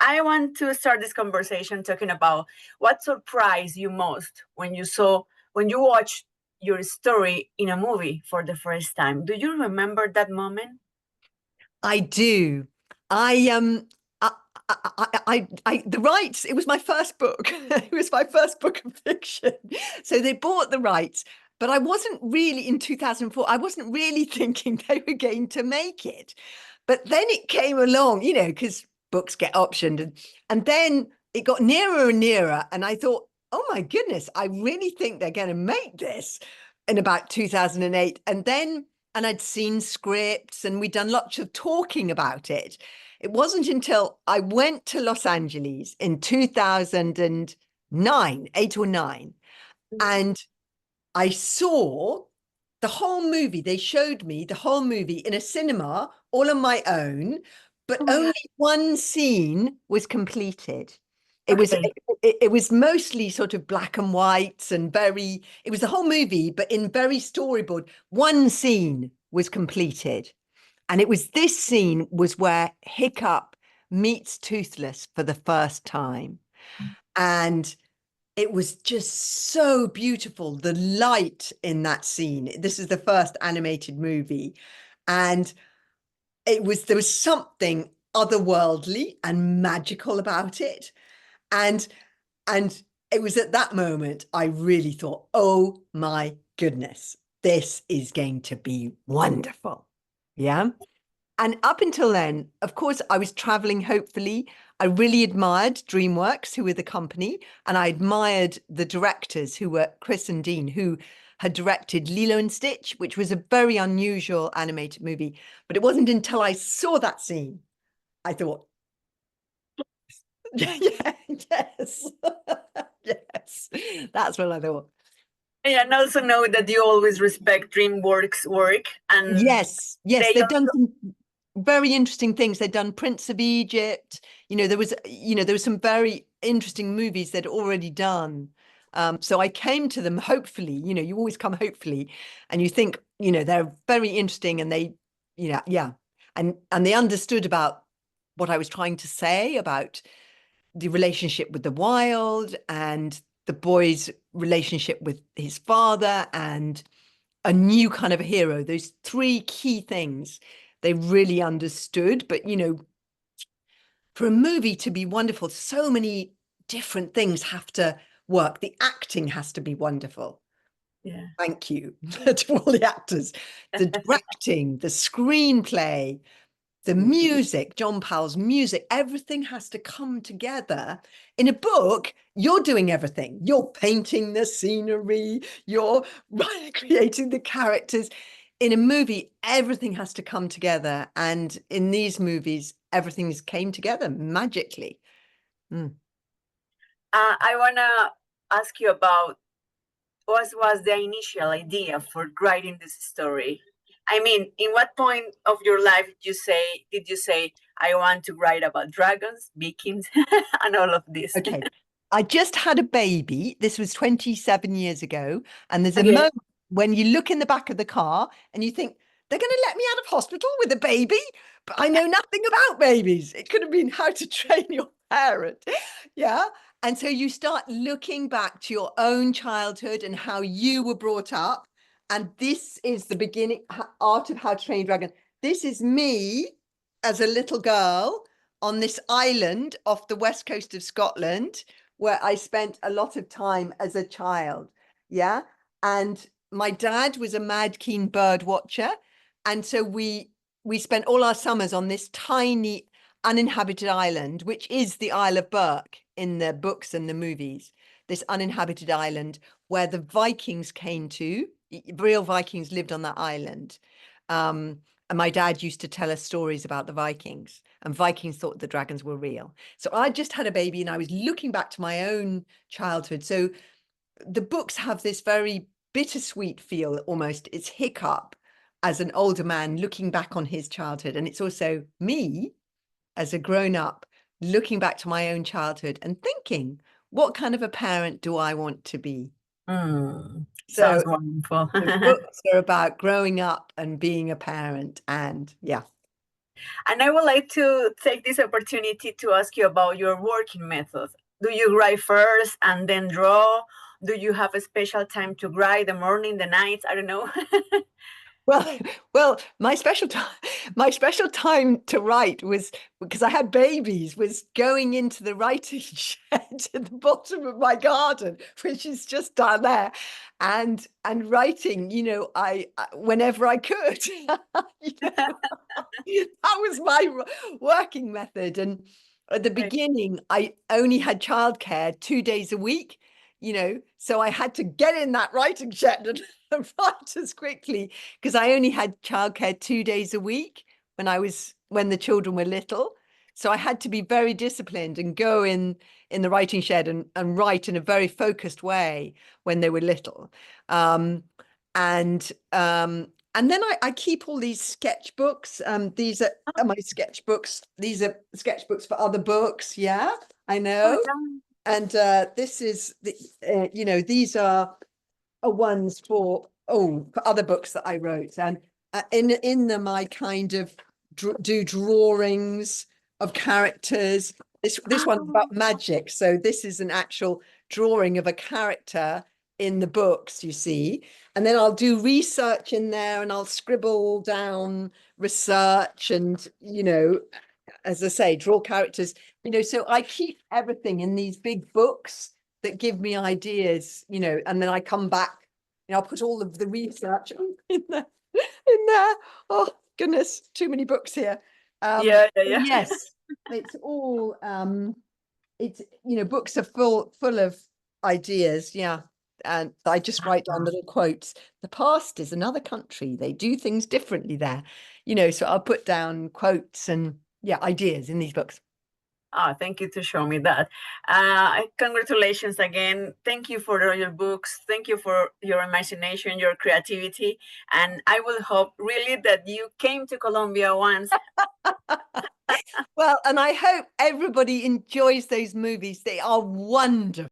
I want to start this conversation talking about what surprised you most when you watched your story in a movie for the first time. Do you remember that moment? I do. I I, the rights. It was my first book. It was my first book of fiction. So they bought the rights, but I wasn't really in 2004. I wasn't really thinking they were going to make it. But then it came along, because books get optioned, and then it got nearer and nearer, and I thought, oh my goodness, I really think they're going to make this in about 2008, and I'd seen scripts and we'd done lots of talking about it. It wasn't until I went to Los Angeles in 2009, 8 or 9, and I saw the whole movie. They showed me the whole movie in a cinema all on my own, but Oh my only God. one scene was completed. It was Okay. it was mostly sort of black and whites and it was the whole movie, but in very storyboard. One scene was completed. And it was this scene was where Hiccup meets Toothless for the first time. And it was just so beautiful. The light in that scene. This is the first animated movie. And there was something otherworldly and magical about it. And and it was at that moment I really thought, oh my goodness, this is going to be wonderful. Yeah. And up until then, of course, I was traveling hopefully. I really admired DreamWorks, who were the company, and I admired the directors who were Chris and Dean, who had directed Lilo and Stitch, which was a very unusual animated movie. But it wasn't until I saw that scene, I thought, yeah, yes, yes, that's what I thought. Yeah, and also know that you always respect DreamWorks work, and Yes, they they've done also some very interesting things. They've done Prince of Egypt. There was some very interesting movies they'd already done. So I came to them hopefully, you always come hopefully, and you think, they're very interesting, and yeah. And they understood about what I was trying to say about the relationship with the wild and the boy's relationship with his father and a new kind of hero. Those three key things they really understood. But, for a movie to be wonderful, so many different things have to work. The acting has to be wonderful. yeah. Thank you to all the actors. The directing, the screenplay, the music, John Powell's music, everything has to come together. In a book, you're doing everything. You're painting the scenery, you're creating the characters. In a movie, everything has to come together. And in these movies, everything's came together magically. Mm. I wanna ask you about what was the initial idea for writing this story? I mean, in what point of your life did you say I want to write about dragons, Vikings, and all of this? Okay. I just had a baby. This was 27 years ago. And there's a Okay. moment when you look in the back of the car and you think, they're going to let me out of hospital with a baby, but I know nothing about babies. It could have been how to train your parent. Yeah. And so you start looking back to your own childhood and how you were brought up. And this is the beginning art of how to train a dragon. This is me as a little girl on this island off the west coast of Scotland, where I spent a lot of time as a child. Yeah. And my dad was a mad keen bird watcher. And so we spent all our summers on this tiny uninhabited island, which is the Isle of Burke in the books and the movies, this uninhabited island where the Vikings came to. Real Vikings lived on that island. And my dad used to tell us stories about the Vikings, and Vikings thought the dragons were real. So I just had a baby and I was looking back to my own childhood. So the books have this very bittersweet feel almost. It's Hiccup as an older man looking back on his childhood. And it's also me as a grown up looking back to my own childhood and thinking, what kind of a parent do I want to be? Sounds So wonderful. the books are about growing up and being a parent. And yeah. And I would like to take this opportunity to ask you about your working method. Do you write first and then draw? Do you have a special time to write, the morning, the night? I don't know. Well, my special time to write was because I had babies, was going into the writing shed at the bottom of my garden, which is just down there, and writing, whenever I could. That was my working method. And at the Right. beginning, I only had childcare 2 days a week, so I had to get in that writing shed and write as quickly because I only had childcare 2 days a week when the children were little. So I had to be very disciplined and go in the writing shed and write in a very focused way when they were little. And then I keep all these sketchbooks. These are my sketchbooks. These are sketchbooks for other books. Yeah, I Oh, know. yeah. And this is these are ones for other books that I wrote. And in them I kind of do drawings of characters. This one's Oh, about magic. So this is an actual drawing of a character in the books, you see. And then I'll do research in there and I'll scribble down research and, as I say, draw characters, so I keep everything in these big books that give me ideas, and then I come back, I'll put all of the research in there. Oh, goodness, too many books here. yeah, yeah, yeah. Yes, it's all, it's, books are full of ideas. Yeah. And I just write down little quotes. The past is another country. They do things differently there. So I'll put down quotes and ideas in these books. Oh, thank you to show me that. Congratulations again. Thank you for all your books. Thank you for your imagination, your creativity. And I will hope really that you came to Colombia once. Well, and I hope everybody enjoys those movies. They are wonderful.